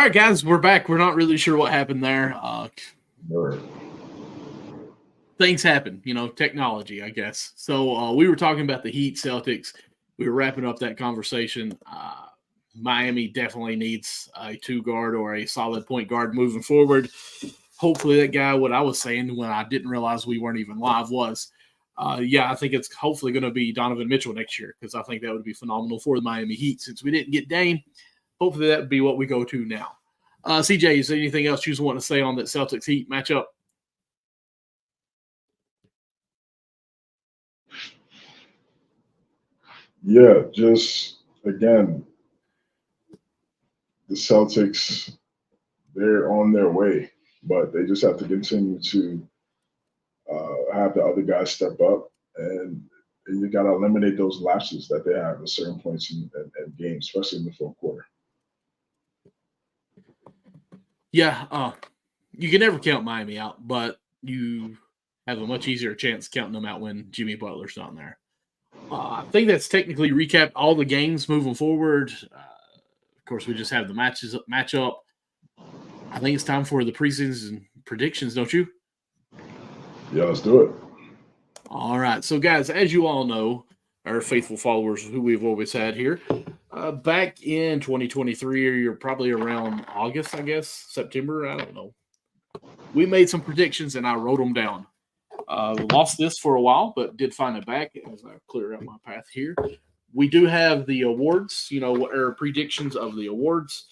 right, guys, we're back. We're not really sure what happened there. Sure. Things happen, technology, I guess. So we were talking about the Heat Celtics. We were wrapping up that conversation. Miami definitely needs a two guard or a solid point guard moving forward. Hopefully, that guy, what I was saying when I didn't realize we weren't even live was, I think it's hopefully going to be Donovan Mitchell next year because I think that would be phenomenal for the Miami Heat. Since we didn't get Dame, hopefully that would be what we go to now. CJ, is there anything else you just want to say on that Celtics Heat matchup? Yeah, just again, the Celtics, they're on their way, but they just have to continue to have the other guys step up, and you got to eliminate those lapses that they have at certain points in games, especially in the fourth quarter. Yeah, you can never count Miami out, but you have a much easier chance counting them out when Jimmy Butler's not there. I think that's technically recapped all the games moving forward. Of course, we just have the matchup. I think it's time for the preseason predictions, don't you? Yeah, let's do it. All right. So, guys, as you all know, our faithful followers who we've always had here, back in 2023, or you're probably around August, I guess, September, I don't know. We made some predictions and I wrote them down. Lost this for a while, but did find it back as I clear out my path here. We do have the awards, our predictions of the awards.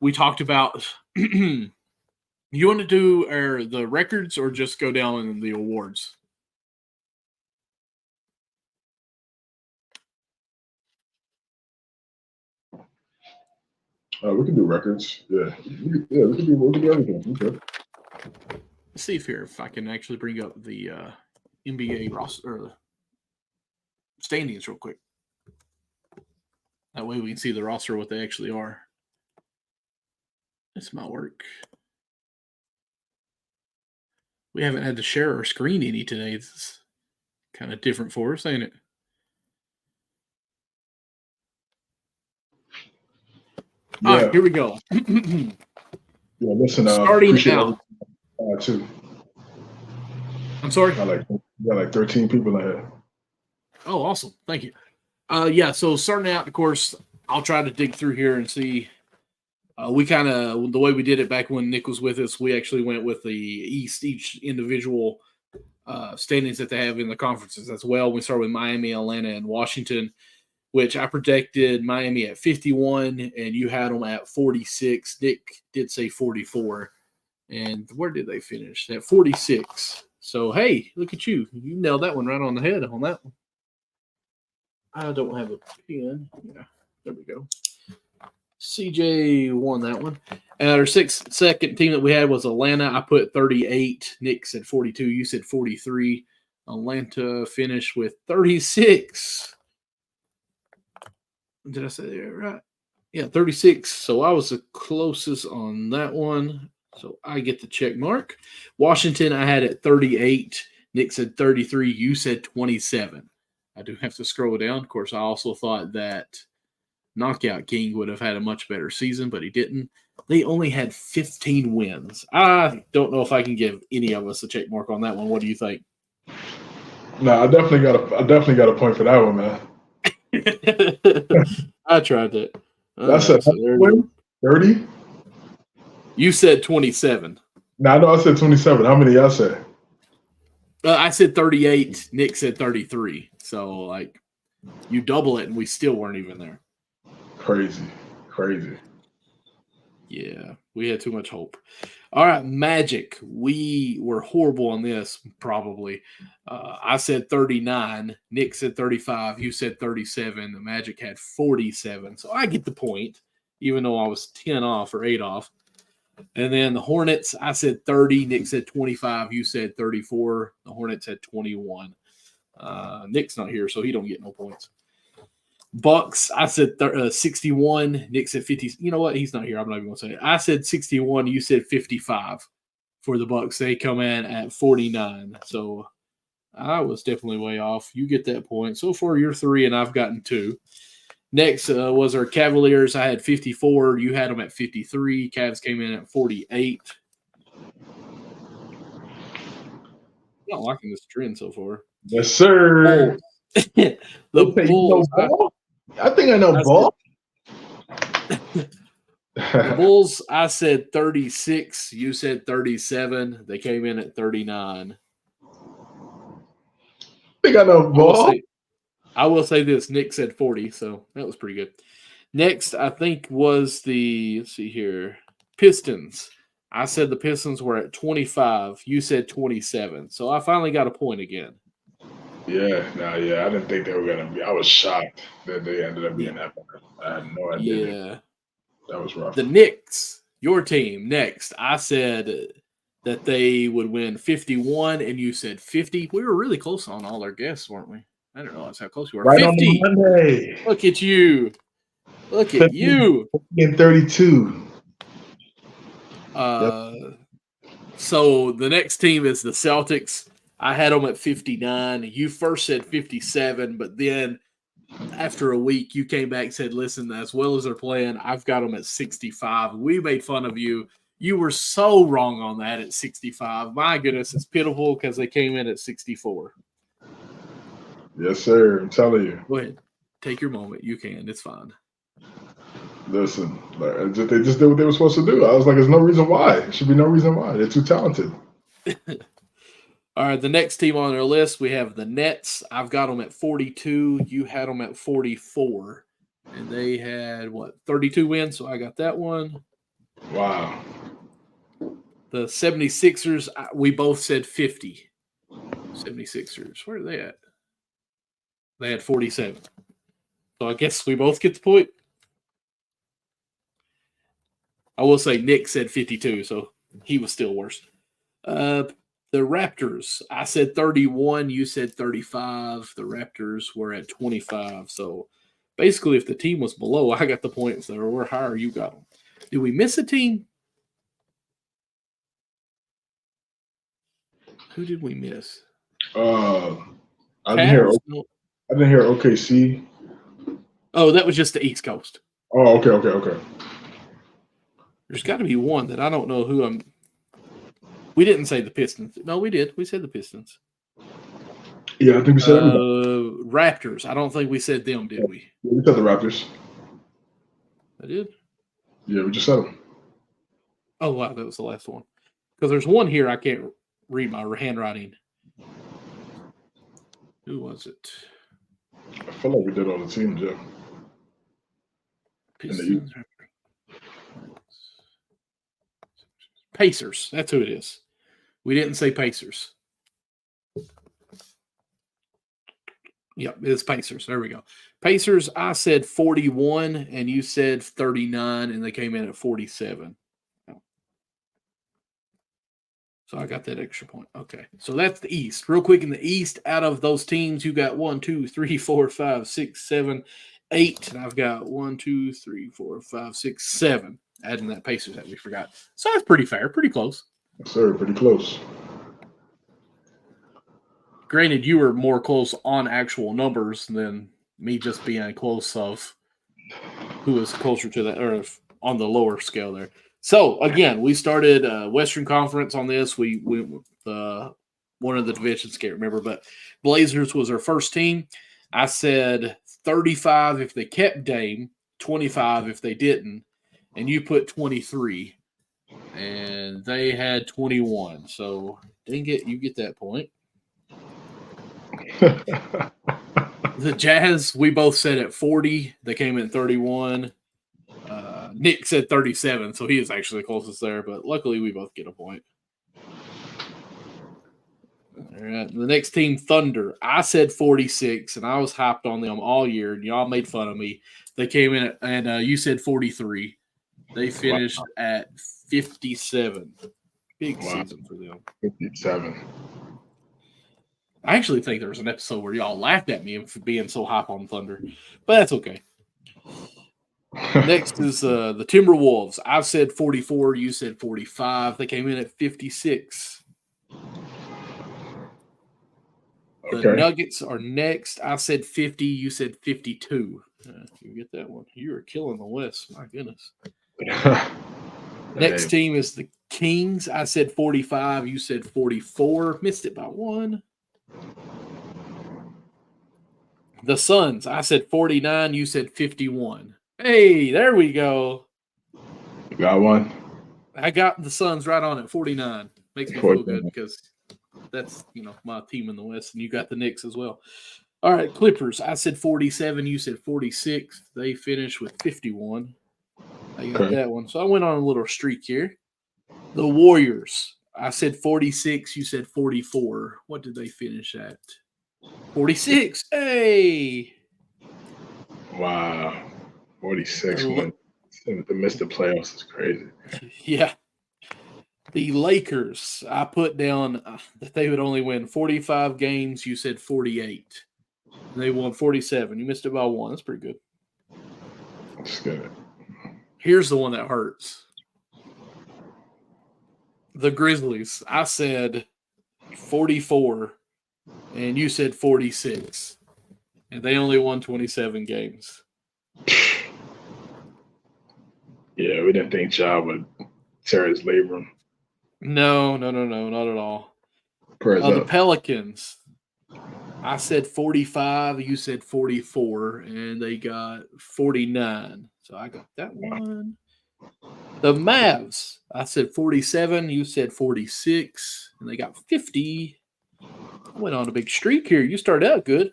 We talked about. You want to do the records or just go down in the awards? We can do records. Yeah, we can do everything. Okay. Let's see if I can actually bring up the NBA roster or standings real quick. That way we can see the roster, what they actually are. This might work. We haven't had to share our screen any today. It's kind of different for us, ain't it? Yeah. All right, here we go. Yeah, listen. Starting now. Too. I'm sorry. Got like 13 people in here. Oh, awesome! Thank you. So starting out, of course, I'll try to dig through here and see. We kind of the way we did it back when Nick was with us. We actually went with the East, each individual standings that they have in the conferences as well. We started with Miami, Atlanta, and Washington, which I predicted Miami at 51, and you had them at 46. Nick did say 44. And where did they finish? At 46. So, hey, look at you. You nailed that one right on the head on that one. I don't have a pen. Yeah, there we go. CJ won that one. And our second team that we had was Atlanta. I put 38. Nick said 42. You said 43. Atlanta finished with 36. Did I say that right? Yeah, 36. So I was the closest on that one. So I get the check mark. Washington, I had at 38. Nick said 33. You said 27. I do have to scroll down. Of course, I also thought that Knockout King would have had a much better season, but he didn't. They only had 15 wins. I don't know if I can give any of us a check mark on that one. What do you think? No, I definitely got a point for that one, man. I tried that. That's a win. 30. You said 27. No, I know I said 27. How many y'all said? I said 38. Nick said 33. So, you double it, and we still weren't even there. Crazy. Yeah, we had too much hope. All right, Magic. We were horrible on this, probably. I said 39. Nick said 35. You said 37. The Magic had 47. So I get the point, even though I was 10 off or 8 off. And then the Hornets, I said 30. Nick said 25. You said 34. The Hornets had 21. Nick's not here, so he don't get no points. Bucks, I said 61. Nick said 50. You know what? He's not here. I'm not even going to say it. I said 61. You said 55 for the Bucks. They come in at 49. So I was definitely way off. You get that point. So far, you're 3, and I've gotten 2. Next was our Cavaliers. I had 54. You had them at 53. Cavs came in at 48. Not liking this trend so far. Yes, sir. The Okay, Bulls. you know ball? I think I know ball. The Bulls, I said 36. You said 37. They came in at 39. I think I know ball. I will say this. Nick said 40, so that was pretty good. Next, I think was let's see here, Pistons. I said the Pistons were at 25. You said 27. So I finally got a point again. Yeah, I didn't think they were going to be. I was shocked that they ended up being that bad. I had no idea. Yeah. That was rough. The Knicks, your team, next. I said that they would win 51, and you said 50. We were really close on all our guesses, weren't we? I didn't realize how close we were. Right 50. on Monday. Look at you. Look at you. In 32. So the next team is the Celtics. I had them at 59. You first said 57, but then after a week, you came back and said, listen, as well as they're playing, I've got them at 65. We made fun of you. You were so wrong on that at 65. My goodness, it's pitiful because they came in at 64. Yes, sir. I'm telling you. Go ahead. Take your moment. You can. It's fine. Listen, they just did what they were supposed to do. I was like, there's no reason why. There should be no reason why. They're too talented. All right, the next team on our list, we have the Nets. I've got them at 42. You had them at 44. And they had, 32 wins? So I got that one. Wow. The 76ers, we both said 50. 76ers, where are they at? They had 47. So I guess we both get the point. I will say Nick said 52, so he was still worse. The Raptors, I said 31, you said 35. The Raptors were at 25. So basically, if the team was below, I got the points. If they were higher, you got them. Did we miss a team? Who did we miss? I didn't hear OKC. Oh, that was just the East Coast. Oh, okay. There's got to be one that I don't know who I'm. We didn't say the Pistons. No, we did. We said the Pistons. Yeah, I think we said Raptors. I don't think we said them, did we? Yeah, we said the Raptors. I did? Yeah, we just said them. Oh, wow, that was the last one. Because there's one here I can't read my handwriting. Who was it? I feel like we did all the teams, yeah. Pistons. Pacers. That's who it is. We didn't say Pacers. Yep, it's Pacers. There we go. Pacers, I said 41, and you said 39, and they came in at 47. So I got that extra point. Okay, so that's the East. Real quick, in the East, out of those teams, you got 1, 2, 3, 4, 5, 6, 7, 8. And I've got 1, 2, 3, 4, 5, 6, 7. Adding that Pacers that we forgot. So that's pretty fair. Pretty close. Yes, sir. Pretty close. Granted, you were more close on actual numbers than me just being close of who was closer to that, or on the lower scale there. So, again, we started Western Conference on this. We went with one of the divisions, can't remember, but Blazers was our first team. I said 35 if they kept Dame, 25 if they didn't, and you put 23. And they had 21. So, dang it, you get that point. The Jazz, we both said at 40. They came in 31. Nick said 37, so he is actually the closest there, but luckily we both get a point. All right, the next team, Thunder. I said 46, and I was hyped on them all year, and y'all made fun of me. They came in, and you said 43. They finished at 57. Big season for them. 57. I actually think there was an episode where y'all laughed at me for being so hype on Thunder, but that's okay. Next is the Timberwolves. I've said 44. You said 45. They came in at 56. The Okay. Nuggets are next. I said 50. You said 52. You get that one. You are killing the West. My goodness. Next team is the Kings. I said 45. You said 44. Missed it by one. The Suns. I said 49. You said 51. Hey, there we go. You got one? I got the Suns right on at 49. Makes me feel good because that's, my team in the West, and you got the Knicks as well. All right, Clippers. I said 47. You said 46. They finished with 51. I got that one. So I went on a little streak here. The Warriors. I said 46. You said 44. What did they finish at? 46. Hey. Wow. 46. Man. To miss the playoffs is crazy. Yeah. The Lakers. I put down that they would only win 45 games. You said 48. They won 47. You missed it by one. That's pretty good. That's good. Here's the one that hurts. The Grizzlies. I said 44, and you said 46. And they only won 27 games. Yeah, we didn't think Ja would tear his labrum. No, not at all. The Pelicans. I said 45, you said 44, and they got 49. So I got that one. The Mavs. I said 47, you said 46, and they got 50. I went on a big streak here. You started out good.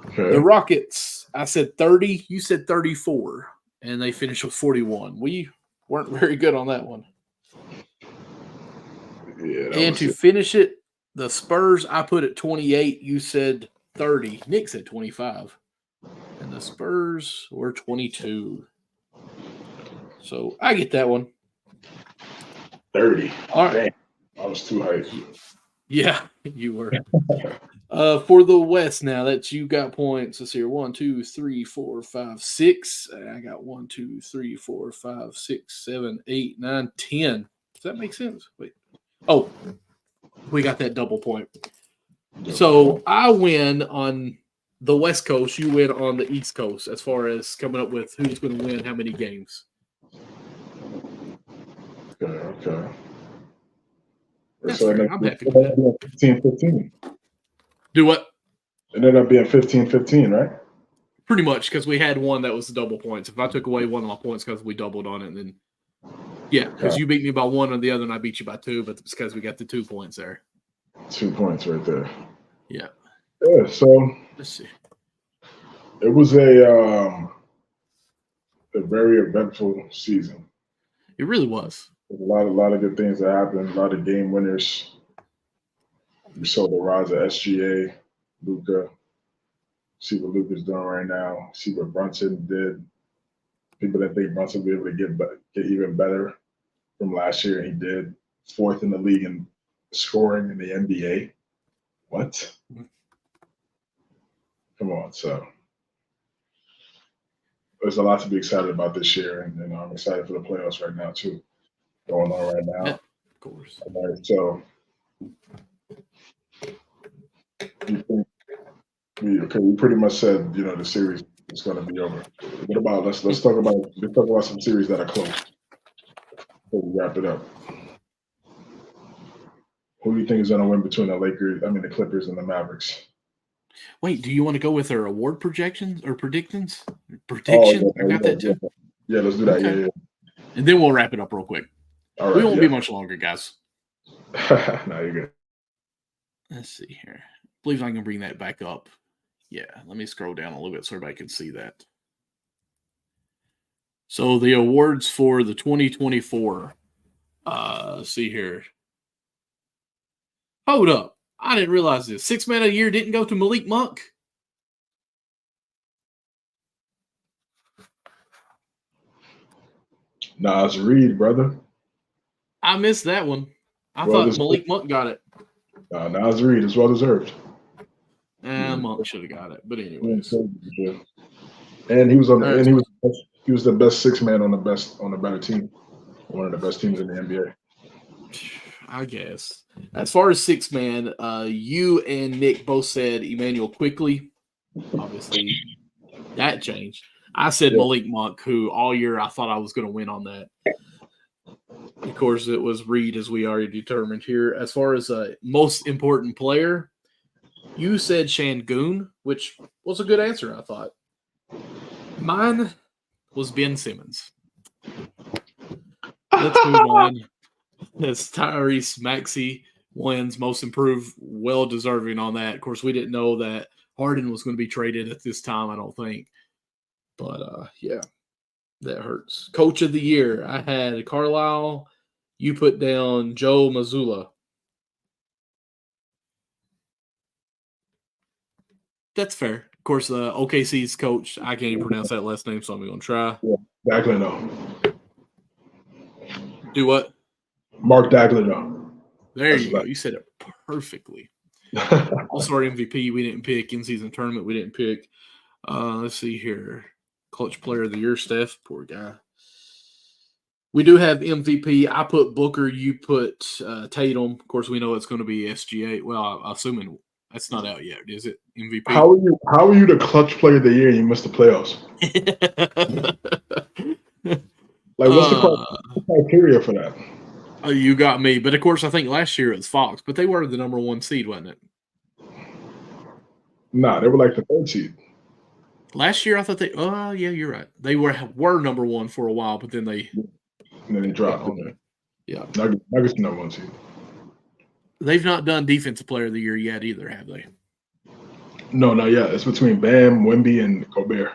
Okay. The Rockets. I said 30, you said 34, and they finished with 41. We weren't very good on that one. Yeah. And to finish it, the Spurs, I put at 28. You said 30. Nick said 25. And the Spurs were 22. So I get that one. 30. All right. Dang. I was too high. Yeah, you were. For the West now, that's you got points. Let's see here. 1, 2, 3, 4, 5, 6. I got 1, 2, 3, 4, 5, 6, 7, 8, 9, 10. Does that make sense? Wait. Oh, we got that double point. So I win on the West Coast. You win on the East Coast as far as coming up with who's going to win how many games. Okay. That's so fair. I'm happy with that. 15-15. Do what? It ended up being 15-15, right? Pretty much, because we had one that was double points. If I took away one of my points because we doubled on it, then yeah, because you beat me by one on the other, and I beat you by 2, but it's because we got the 2 points there. 2 points right there. Yeah. Yeah. So let's see. It was a very eventful season. It really was. There's a lot of good things that happened. A lot of game winners. We saw the rise of SGA, Luka. See what Luka's doing right now. See what Brunson did. People that think Brunson will be able to get even better from last year, and he did. 4th in the league in scoring in the NBA. What? Come on, so there's a lot to be excited about this year, and I'm excited for the playoffs right now too. Going on right now. Yeah, of course. All right, so we pretty much said, the series is going to be over. What about let's talk about some series that are close before we wrap it up. Who do you think is going to win between the Clippers and the Mavericks? Wait, do you want to go with our award projections or predictions? Predictions? I got that too. Yeah, let's do that. Okay. Yeah. And then we'll wrap it up real quick. All right, we won't be much longer, guys. No, you're good. Let's see here. I believe I can bring that back up. Yeah, let me scroll down a little bit so everybody can see that. So the awards for the 2024. Let's see here. Hold up. I didn't realize this. 6 Man of the Year didn't go to Malik Monk. Nas Reed, brother. I missed that one. I thought Malik Monk got it. Nas Reed is well deserved. Monk should have got it, but anyways. And he was he was the best 6 man on the better team, one of the best teams in the NBA. I guess. As far as six man, you and Nick both said Emmanuel Quickly. Obviously, that changed. I said Yeah. Malik Monk, who all year I thought I was going to win on that. Of course, it was Reed, as we already determined here. As far as most important player, you said Shangoon, which was a good answer, I thought. Mine was Ben Simmons. Let's move on. It's Tyrese Maxey wins most improved, well deserving on that. Of course, we didn't know that Harden was going to be traded at this time, I don't think. But yeah, that hurts. Coach of the year, I had Carlisle. You put down Joe Mazzulla. That's fair. Of course, OKC's coach, I can't even pronounce that last name, so I'm going to try. Yeah, Daglino. Do what? Mark Daglino. There you go. You said it perfectly. Also, our MVP, we didn't pick. In-season tournament, we didn't pick. Let's see here. Clutch player of the year, Steph. Poor guy. We do have MVP. I put Booker. You put Tatum. Of course, we know it's going to be SGA. Well, I'm assuming that's not out yet, is it? MVP. How are you the clutch player of the year and you missed the playoffs? Like, what's the criteria for that? You got me. But, of course, I think last year it was Fox. But they were the number one seed, wasn't it? Nah, they were like the third seed. Last year, I thought they – oh, yeah, you're right. They were number one for a while, but then they – and then they dropped it. Yeah. Nuggets number one seed. They've not done defensive player of the year yet either, have they? No, not yet. It's between Bam, Wemby, and Gobert.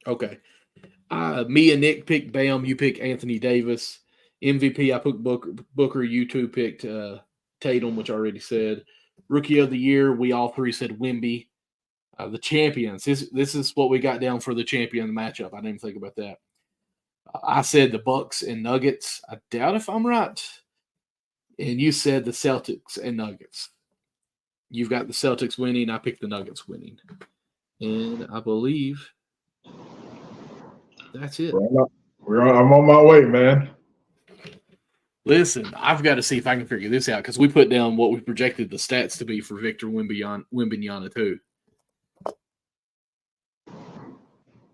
Okay. Me and Nick picked Bam. You picked Anthony Davis. MVP, I picked Booker. You two picked Tatum, which I already said. Rookie of the year, we all three said Wemby. The champions. This is what we got down for the champion matchup. I didn't even think about that. I said the Bucks and Nuggets. I doubt if I'm right. And you said the Celtics and Nuggets. You've got the Celtics winning. I picked the Nuggets winning. And I believe that's it. I'm on my way, man. Listen, I've got to see if I can figure this out because we put down what we projected the stats to be for Victor Wembanyama too.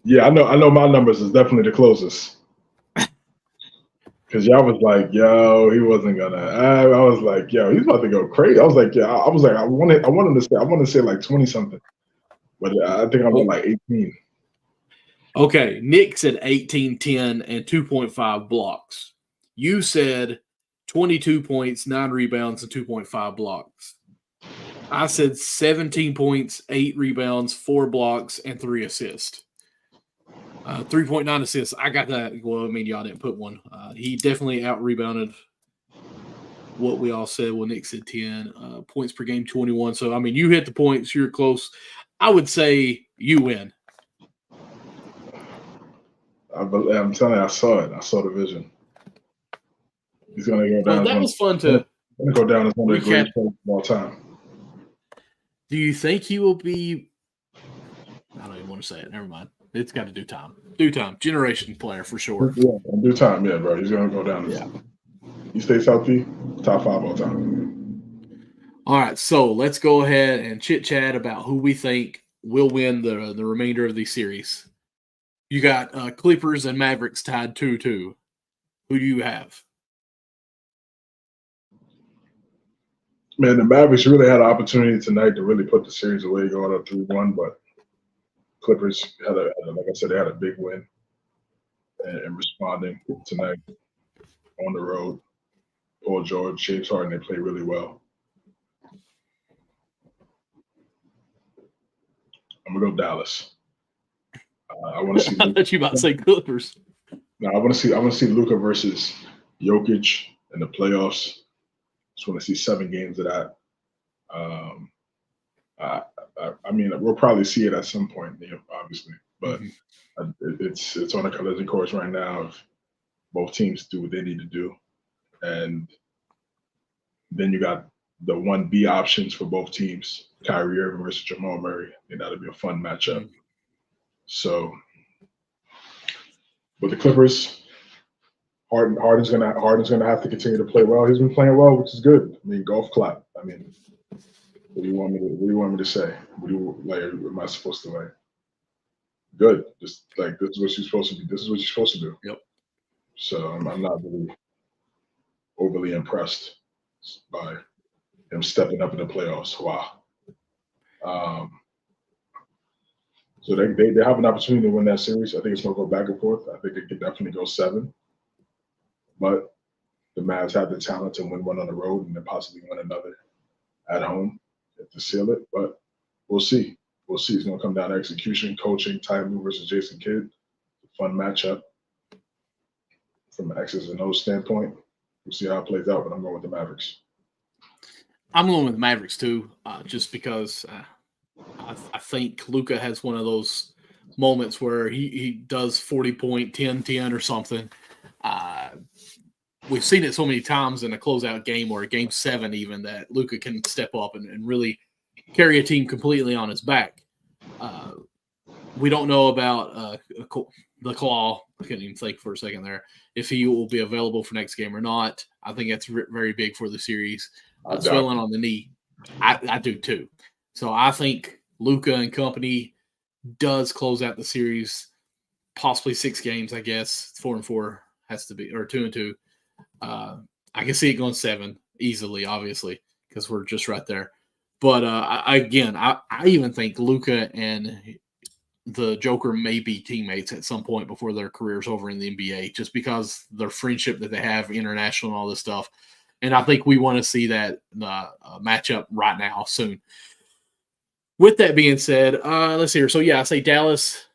Yeah, I know my numbers is definitely the closest. Because y'all was like, yo, he wasn't gonna. I was like, yo, he's about to go crazy. I was like, yeah, I wanted to say like 20 something, but I think I'm at like 18. Okay, Nick said 18, 10, and 2.5 blocks. You said 22 points, 9 rebounds, and 2.5 blocks. I said 17 points, 8 rebounds, 4 blocks, and 3 assists. 3.9 assists. I got that. Well, I mean, y'all didn't put one. He definitely out-rebounded what we all said. Well, Nick said 10. Points per game, 21. So, I mean, you hit the points. You're close. I would say you win. I'm telling you, I saw it. I saw the vision. He's going to go down. Well, that was fun to go down as one of the greatest players of all time. Do you think he will be – I don't even want to say it. Never mind. It's got to do time. Due time. Generation player for sure. Yeah, in due time, yeah, bro. He's going to go down. Yeah. He stays healthy, top 5 all time. All right, so let's go ahead and chit-chat about who we think will win the remainder of the series. You got Clippers and Mavericks tied 2-2. Who do you have? Man, the Mavericks really had an opportunity tonight to really put the series away going up 3-1, but Clippers had like I said, they had a big win and responding tonight on the road. Paul George, James Harden, they played really well. I'm gonna go Dallas. I want to see. I thought you about to say Clippers. No, I want to see Luka versus Jokic in the playoffs. Just want to see 7 games of that. I mean, we'll probably see it at some point, obviously, but it's on a collision course right now. If both teams do what they need to do, and then you got the 1B options for both teams: Kyrie Irving versus Jamal Murray. And that'll be a fun matchup. So, with the Clippers, Harden's gonna have to continue to play well. He's been playing well, which is good. I mean, golf clap. I mean, what do you want me to say? Am I supposed to like? Good. Just like this is what you're supposed to be. This is what you're supposed to do. Yep. So I'm not really overly impressed by him stepping up in the playoffs. Wow. So they have an opportunity to win that series. I think it's going to go back and forth. I think it could definitely go 7. But the Mavs have the talent to win one on the road and then possibly win another at home to seal it. But we'll see. We'll see. It's going to come down to execution, coaching, Ty Lue versus Jason Kidd. Fun matchup from an X's and O's standpoint. We'll see how it plays out, but I'm going with the Mavericks. I'm going with the Mavericks too, just because I think Luka has one of those moments where he does 40-point, 10-10 or something. We've seen it so many times in a closeout game or a game 7 even that Luka can step up and really carry a team completely on his back. We don't know about the Claw. I couldn't even think for a second there. If he will be available for next game or not. I think that's very big for the series. Swelling on the knee. I do too. So I think Luka and company does close out the series, possibly 6 games, I guess. 4-4 has to be, or 2-2. I can see it going 7 easily, obviously, because we're just right there. But I even think Luka and the Joker may be teammates at some point before their career's over in the NBA, just because their friendship that they have, international and all this stuff. And I think we want to see that matchup right now, soon. With that being said, let's see here. So, yeah, I say Dallas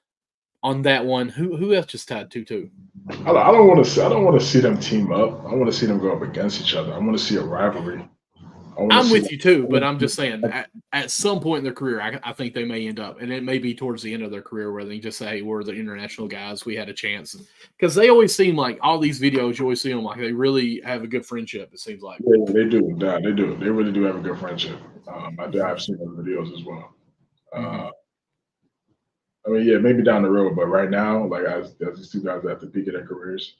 on that one. Who else just tied 2-2? I don't want to see them team up. I want to see them go up against each other. I want to see a rivalry. I'm with you too, but I'm just saying at some point in their career, I think they may end up, and it may be towards the end of their career where they just say, hey, we're the international guys. We had a chance. Because they always seem like all these videos, you always see them like they really have a good friendship, it seems like. Yeah, they do. Yeah, they do. They really do have a good friendship. I've seen those videos as well. I mean, yeah, maybe down the road, but right now, like as these two guys are at the peak of their careers,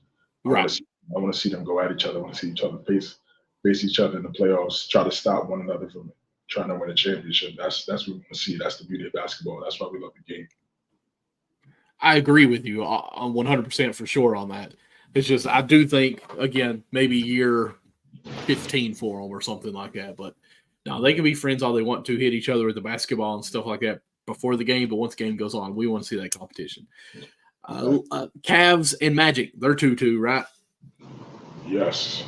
right. I want to see them go at each other. I want to see each other face each other in the playoffs, try to stop one another from trying to win a championship. That's what we want to see. That's the beauty of basketball. That's why we love the game. I agree with you 100% for sure on that. It's just I do think, again, maybe year 15 for them or something like that. But no, they can be friends all they want to, hit each other with the basketball and stuff like that before the game. But once the game goes on, we want to see that competition. Cavs and Magic, they're 2-2, right? Yes.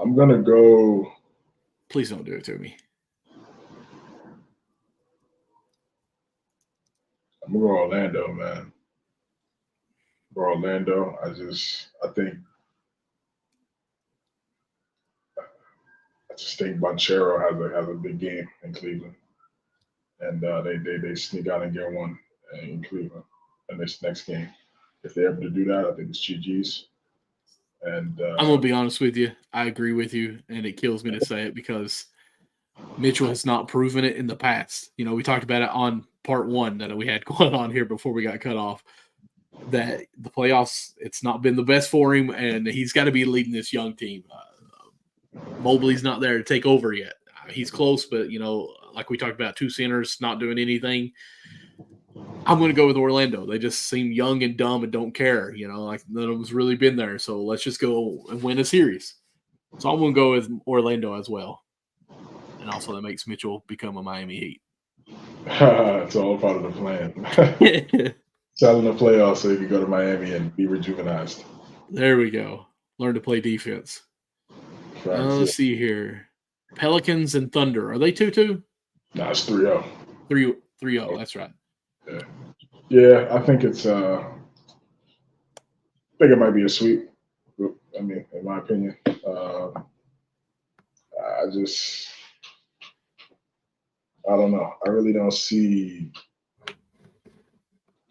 I'm going to go. Please don't do it to me. I'm going to go Orlando, man. For Orlando, I think Banchero has a big game in Cleveland. And they sneak out and get one in Cleveland in this next game. If they're able to do that, I think it's GG's. And I'm going to be honest with you. I agree with you, and it kills me to say it because Mitchell has not proven it in the past. You know, we talked about it on part 1 that we had going on here before we got cut off, that the playoffs, it's not been the best for him, and he's got to be leading this young team. Mobley's not there to take over yet. He's close, but, you know, like we talked about, 2 centers not doing anything. I'm going to go with Orlando. They just seem young and dumb and don't care. You know, like none of them's really been there. So let's just go and win a series. So I'm going to go with Orlando as well. And also that makes Mitchell become a Miami Heat. It's all part of the plan. Selling the playoffs so you can go to Miami and be rejuvenized. There we go. Learn to play defense. Let's see here. Pelicans and Thunder. Are they 2-2? No, it's 3-0. 3-0. That's right. Yeah, I think it's I think it might be a sweep. I mean, in my opinion. I don't know. I really don't see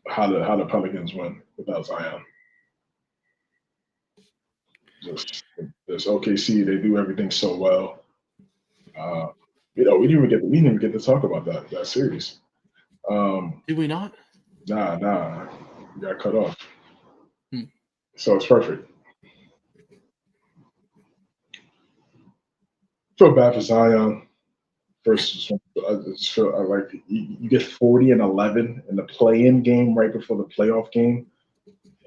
how the Pelicans win without Zion. Just this OKC, they do everything so well. You know, we didn't even get to talk about that series. Did we not? Nah. We got cut off. So it's perfect. Feel bad for Zion. First, I just feel I like you get 40-11 in the play-in game right before the playoff game,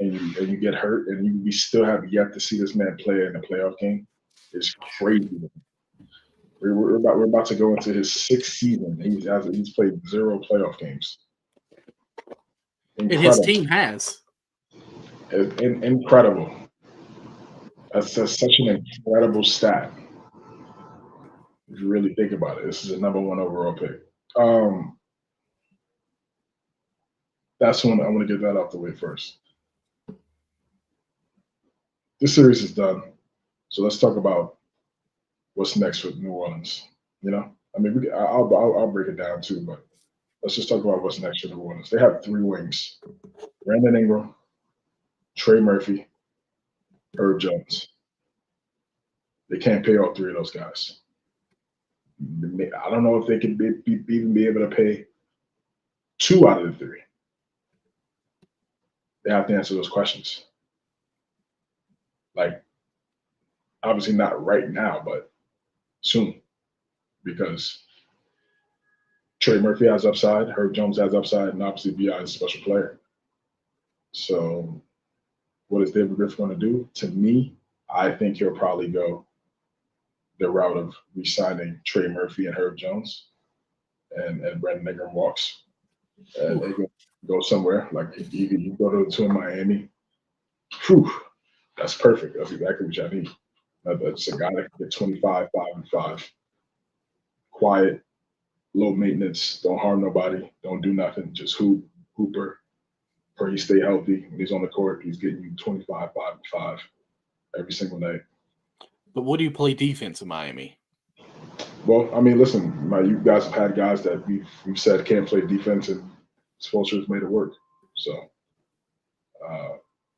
and you get hurt, and we still have yet to see this man play in a playoff game. It's crazy. We're about to go into his sixth season. He's played 0 playoff games. And his Incredible. team has. Incredible. That's such an incredible stat. If you really think about it, this is a #1 overall pick. That's when I want to get that out the way first. This series is done, so let's talk about what's next with New Orleans. You know, I mean, I'll break it down too, but let's just talk about what's next for New Orleans. They have 3 wings: Brandon Ingram, Trey Murphy, Herb Jones. They can't pay all 3 of those guys. I don't know if they can even be able to pay 2 out of the 3. They have to answer those questions. Like, obviously not right now, but soon, because Trey Murphy has upside, Herb Jones has upside, and obviously BI is a special player. So, what is David Griffin going to do? To me, I think he'll probably go the route of re-signing Trey Murphy and Herb Jones, and Brandon Ingram walks, and they go somewhere like you go to Miami. Whew, that's perfect. That's exactly what I need. That's a guy that can get 25, 5 and 5. Quiet, low maintenance, don't harm nobody, don't do nothing, just hooper. Pray he stay healthy. When he's on the court, he's getting you 25, 5 and 5 every single night. But what do you play defense in Miami? Well, I mean, listen, you guys have had guys that we've said can't play defense, and Spoelstra's made it work. So,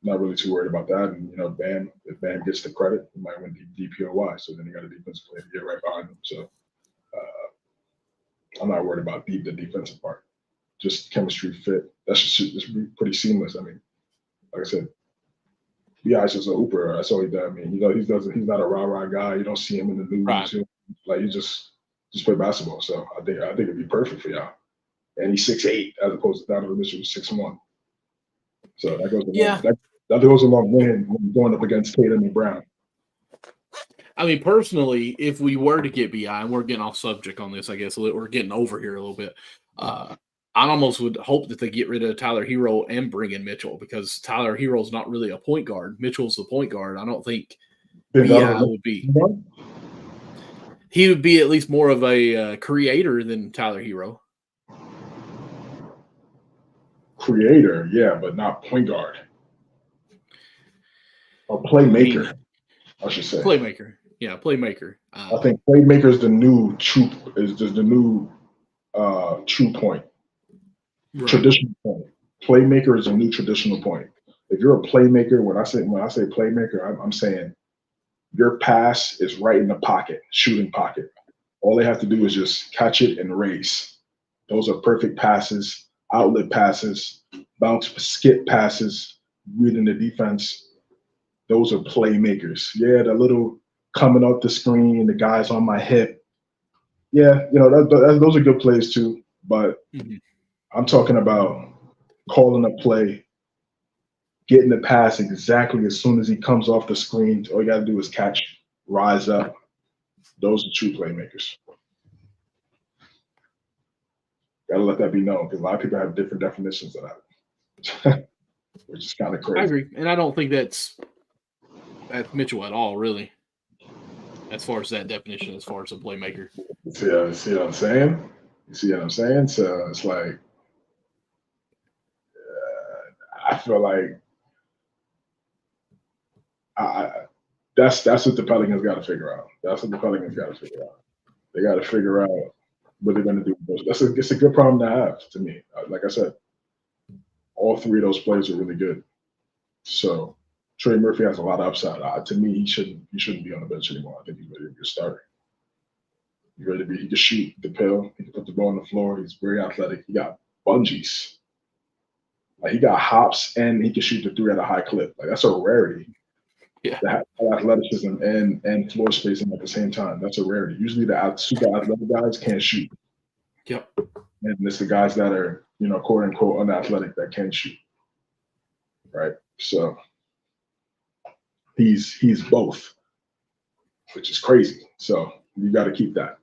not really too worried about that. And Bam, if Bam gets the credit, he might win DPOY. So then you got a defensive player to get right behind him. So, I'm not worried about the defensive part. Just chemistry fit. That's just pretty seamless. I mean, like I said, B.I.'s just a hooper. That's all he does. I mean, he's not a rah-rah guy. You don't see him in the news. Right. Like, he just play basketball. So I think it'd be perfect for y'all. And he's 6'8", as opposed to Donovan Mitchell, who's 6'1". So that goes a long way when you're going up against Tatum and Brown. I mean, personally, if we were to get BI, and we're getting off subject on this, I guess we're getting over here a little bit. I almost would hope that they get rid of Tyler Hero and bring in Mitchell, because Tyler Hero's not really a point guard. Mitchell's the point guard. I don't think BI would be. He would be at least more of a creator than Tyler Hero. Creator, yeah, but not point guard. Or playmaker, I should say. Playmaker. Yeah, playmaker. I think playmaker is the new true point. Right. Traditional point. Playmaker is a new traditional point. If you're a playmaker, when I say playmaker, I'm saying your pass is right in the pocket, shooting pocket. All they have to do is just catch it and race. Those are perfect passes, outlet passes, bounce skip passes, reading the defense. Those are playmakers. Yeah, the little coming off the screen, the guys on my hip. Yeah, those are good plays too. But I'm talking about calling a play, getting the pass exactly as soon as he comes off the screen. All you got to do is catch, rise up. Those are true playmakers. Got to let that be known, because a lot of people have different definitions of that, which is kind of crazy. I agree, and I don't think that's Mitchell at all, really, as far as that definition, as far as a playmaker. See what I'm saying? You see what I'm saying? So it's like, I feel like that's what the Pelicans got to figure out. That's what the Pelicans got to figure out. They got to figure out what they're going to do with those. It's a good problem to have, to me. Like I said, all 3 of those players are really good. So Trey Murphy has a lot of upside. To me, he shouldn't be on the bench anymore. I think he's ready to be a starter. He's ready to be. He can shoot the pill. He can put the ball on the floor. He's very athletic. He got bungees. Like he got hops and he can shoot the three at a high clip. Like that's a rarity. Yeah. To have athleticism and floor spacing at the same time. That's a rarity. Usually the super athletic guys can't shoot. Yep. And it's the guys that are, quote unquote unathletic that can shoot. Right. So he's both, which is crazy. So you got to keep that.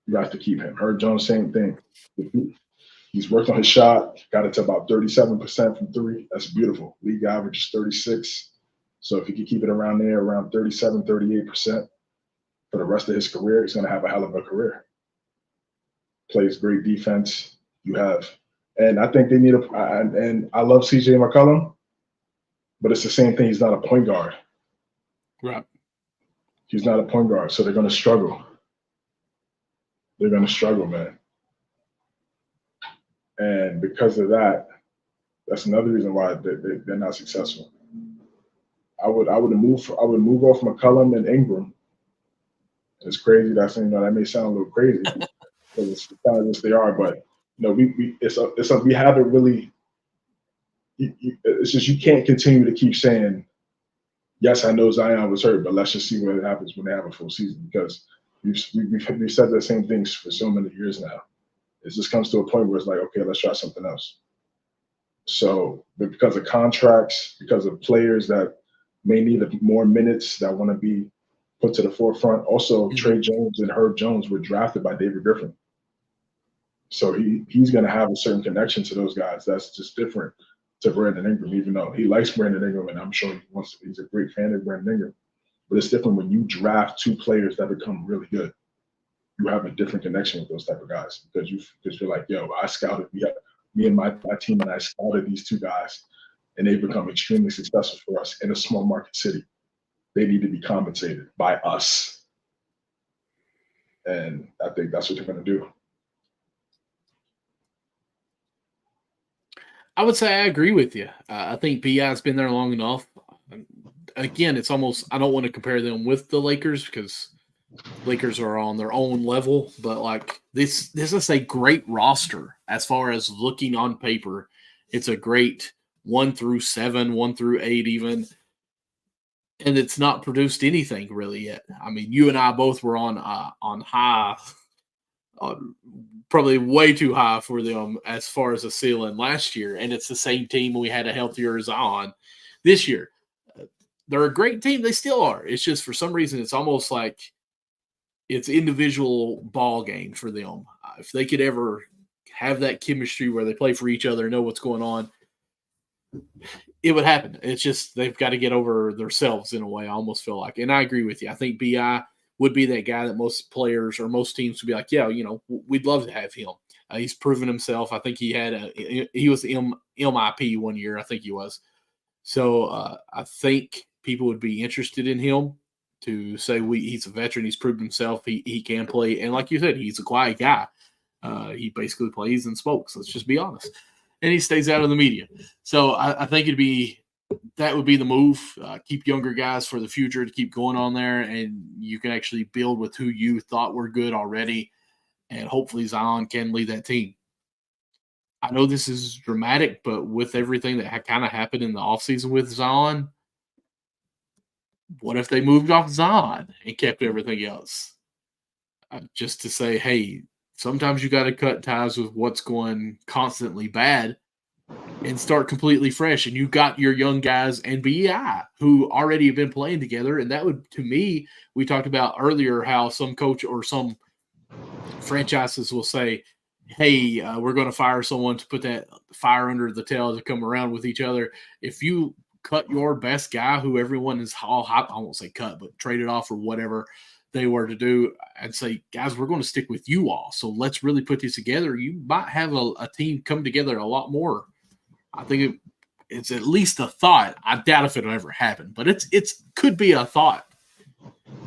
You have to keep him. Herb Jones, same thing. He's worked on his shot, got it to about 37% from three. That's beautiful. League average is 36. So if he can keep it around there, around 37, 38% for the rest of his career, he's going to have a hell of a career. Plays great defense. And I think they need and I love CJ McCollum, but it's the same thing. He's not a point guard. Right. He's not a point guard, so they're going to struggle. They're going to struggle, man. And because of that, that's another reason why they're not successful. I would move off McCollum and Ingram. It's crazy. That may sound a little crazy because it's kind of just they are, but we haven't really. It's just you can't continue to keep saying, yes, I know Zion was hurt, but let's just see what happens when they have a full season because we've said the same things for so many years now. It just comes to a point where it's like, okay, let's try something else. So, but because of contracts, because of players that may need more minutes that want to be put to the forefront. Also, Trey Jones and Herb Jones were drafted by David Griffin. So he's going to have a certain connection to those guys. That's just different to Brandon Ingram, even though he likes Brandon Ingram, and I'm sure he's a great fan of Brandon Ingram. But it's different when you draft two players that become really good. You have a different connection with those type of guys because you're like, yo, I scouted. Me and my team and I scouted these two guys, and they become extremely successful for us in a small market city. They need to be compensated by us, and I think that's what they're going to do. I would say I agree with you. I think Bi's been there long enough. Again, it's almost I don't want to compare them with the Lakers because Lakers are on their own level, but like this is a great roster as far as looking on paper. It's a great 1 through 7, 1 through 8 even. And it's not produced anything really yet. I mean, you and I both were on high, probably way too high for them as far as the ceiling last year. And it's the same team. We had a healthier Zion this year. They're a great team. They still are. It's just for some reason, it's almost like it's individual ball game for them. If they could ever have that chemistry where they play for each other, know what's going on, it would happen. It's just they've got to get over themselves in a way, I almost feel like. And I agree with you. I think BI would be that guy that most players or most teams would be like, yeah, we'd love to have him. He's proven himself. I think he was MIP one year. I think he was. So I think people would be interested in him to say he's a veteran. He's proved himself. He can play. And like you said, he's a quiet guy. He basically plays and smokes. Let's just be honest. And he stays out of the media. So I think that would be the move. Keep younger guys for the future to keep going on there, and you can actually build with who you thought were good already, and hopefully Zion can lead that team. I know this is dramatic, but with everything that kind of happened in the offseason with Zion, what if they moved off Zion and kept everything else? Just to say, hey, sometimes you got to cut ties with what's going constantly bad and start completely fresh. And you got your young guys and BI who already have been playing together. And that would, to me, we talked about earlier how some coach or some franchises will say, hey, we're going to fire someone to put that fire under the tail to come around with each other. If you cut your best guy, who everyone is all I won't say cut, but traded off or whatever they were to do, and say, guys, we're going to stick with you all. So let's really put this together. You might have a team come together a lot more. I think it's at least a thought. I doubt if it'll ever happen, but it's could be a thought.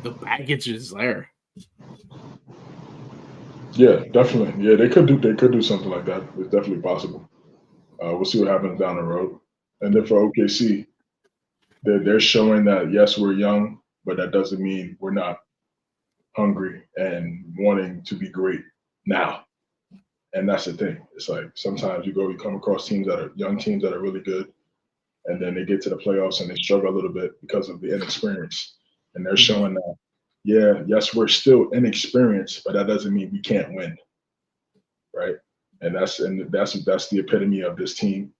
The baggage is there. Yeah, definitely. Yeah, they could do something like that. It's definitely possible. We'll see what happens down the road. And then for OKC, they're showing that yes, we're young, but that doesn't mean we're not hungry and wanting to be great now. And that's the thing. It's like sometimes you come across teams that are young teams that are really good, and then they get to the playoffs and they struggle a little bit because of the inexperience. And they're showing that, yes, we're still inexperienced, but that doesn't mean we can't win, right? And that's the epitome of this team.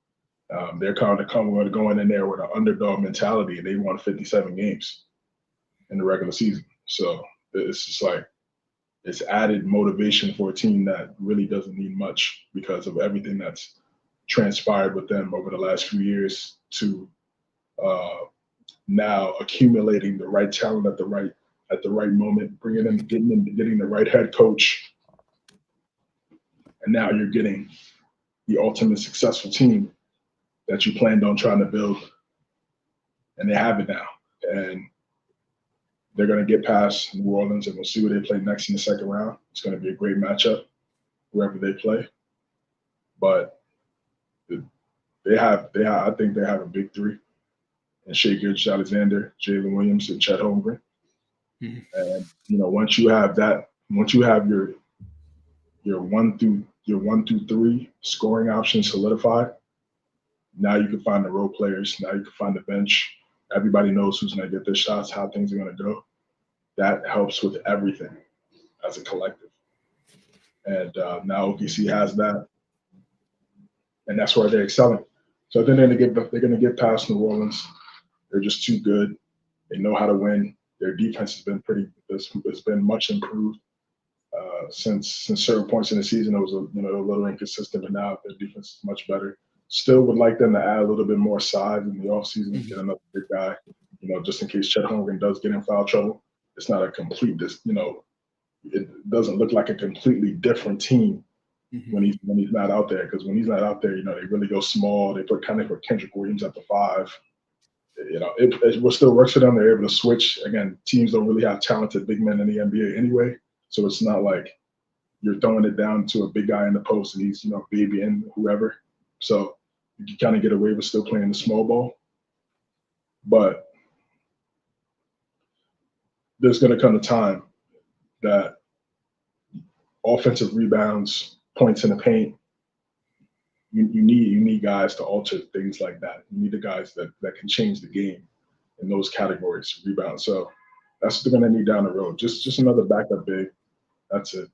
They're kind of going in there with an underdog mentality. They won 57 games in the regular season, so it's just like it's added motivation for a team that really doesn't need much because of everything that's transpired with them over the last few years to now accumulating the right talent at the right moment, getting the right head coach, and now you're getting the ultimate successful team that you planned on trying to build, and they have it now. And they're going to get past New Orleans, and we'll see who they play next in the second round. It's going to be a great matchup, wherever they play. But I think they have a big three, and Shai Gilgeous-Alexander, Jalen Williams, and Chet Holmgren. Mm-hmm. And once you have your 1 through 3 scoring options solidified, now you can find the role players. Now you can find the bench. Everybody knows who's going to get their shots, how things are going to go. That helps with everything as a collective. And now OKC has that, and that's where they're excelling. So then they're going to get past New Orleans. They're just too good. They know how to win. Their defense has been it's been much improved since certain points in the season. It was a little inconsistent, but now their defense is much better. Still would like them to add a little bit more size in the offseason and get another big guy, just in case Chet Holmgren does get in foul trouble. It's not a complete, it doesn't look like a completely different team when he's not out there. Because when he's not out there, they really go small. They put Kendrick Williams at the 5. It still works for them. They're able to switch. Again, teams don't really have talented big men in the NBA anyway, so it's not like you're throwing it down to a big guy in the post and he's babying whoever. So you can kind of get away with still playing the small ball. But there's going to come a time that offensive rebounds, points in the paint, you need guys to alter things like that. You need the guys that can change the game in those categories, rebound. So that's what they're going to need down the road. Just another backup big. That's it.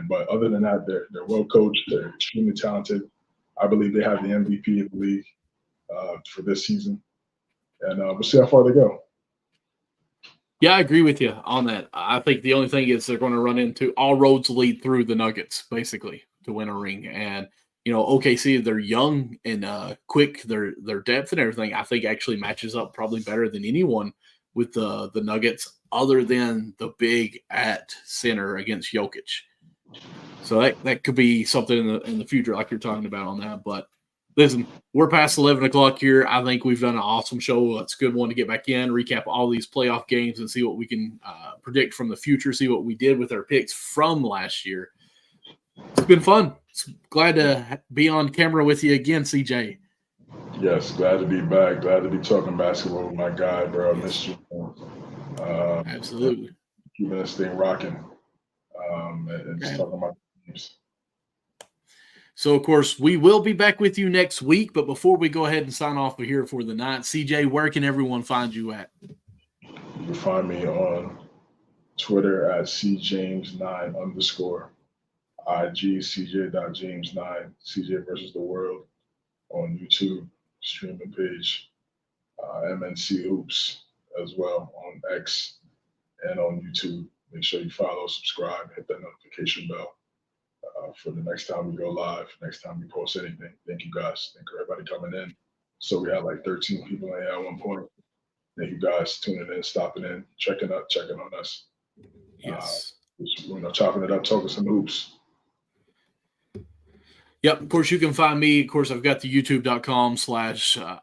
But other than that, they're well coached. They're extremely talented. I believe they have the MVP of the league for this season, and we'll see how far they go. Yeah, I agree with you on that. I think the only thing is they're going to run into all roads lead through the Nuggets, basically, to win a ring. And OKC, they're young and quick. Their depth and everything, I think, actually matches up probably better than anyone with the Nuggets, other than the big at center against Jokic. So that could be something in the future, like you're talking about on that. But listen, we're past 11 o'clock here. I think we've done an awesome show. It's a good one to get back in, recap all these playoff games, and see what we can predict from the future, see what we did with our picks from last year. It's been fun. Glad to be on camera with you again, CJ. Yes, glad to be back. Glad to be talking basketball with my guy, bro. I missed you. Absolutely. Keeping this thing rocking and just talking about games. So, of course, we will be back with you next week. But before we go ahead and sign off here for the night, CJ, where can everyone find you at? You can find me on Twitter at cjames9_. IG CJ.James9, CJ versus the World on YouTube streaming page, MNC Hoops as well on X and on YouTube. Make sure you follow, subscribe, hit that notification bell for the next time we go live, next time we post anything. Thank you guys. Thank you everybody coming in. So we had like 13 people in here at one point. Thank you guys tuning in, stopping in, checking on us. Yes. Chopping it up, talking some hoops. Yep. Of course, you can find me. Of course, I've got the youtube.com/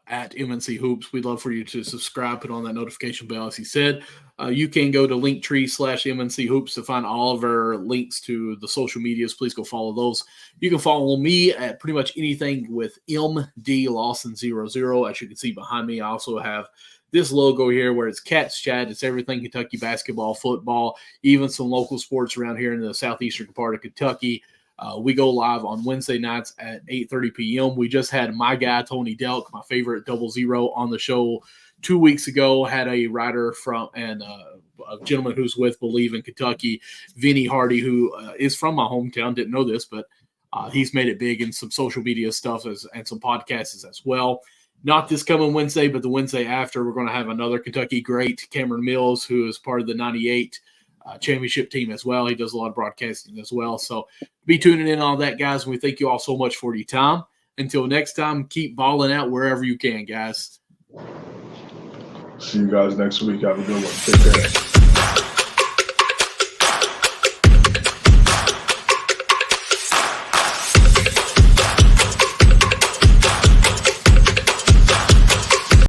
at MNC Hoops. We'd love for you to subscribe, put on that notification bell, as he said. You can go to Linktree / MNC Hoops to find all of our links to the social medias. Please go follow those. You can follow me at pretty much anything with MD Lawson 00. As you can see behind me, I also have this logo here where it's Cats Chat. It's everything Kentucky basketball, football, even some local sports around here in the southeastern part of Kentucky. We go live on Wednesday nights at 8:30 p.m. We just had my guy, Tony Delk, my favorite 00, on the show 2 weeks ago. Had a writer from and a gentleman who's with Believe in Kentucky, Vinny Hardy, who is from my hometown. Didn't know this, but he's made it big in some social media stuff and some podcasts as well. Not this coming Wednesday, but the Wednesday after, we're going to have another Kentucky great, Cameron Mills, who is part of the 98 championship team as well. He does a lot of broadcasting as well. So be tuning in on that, guys. And we thank you all so much for your time. Until next time, keep balling out wherever you can, guys. See you guys next week. Have a good one. Take care.